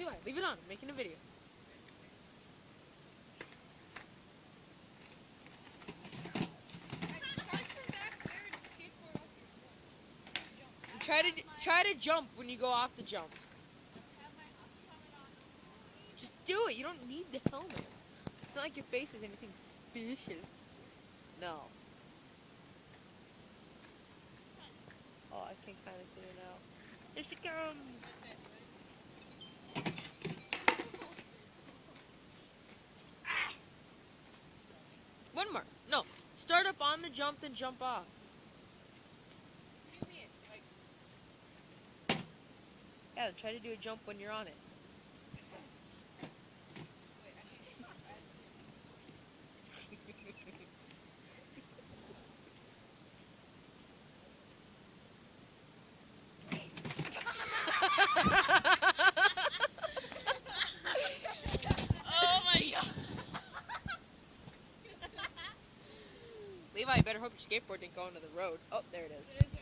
Levi, leave it on. I'm making a video. Try to jump when you go off the jump. Just do it. You don't need the helmet. It's not like your face is anything special. No. Oh, I can kind of see her now. Here she comes. One more. No. Start up on the jump, then jump off. Yeah, try to do a jump when you're on it. Oh my god. Levi, you better hope your skateboard didn't go into the road. Oh, there it is.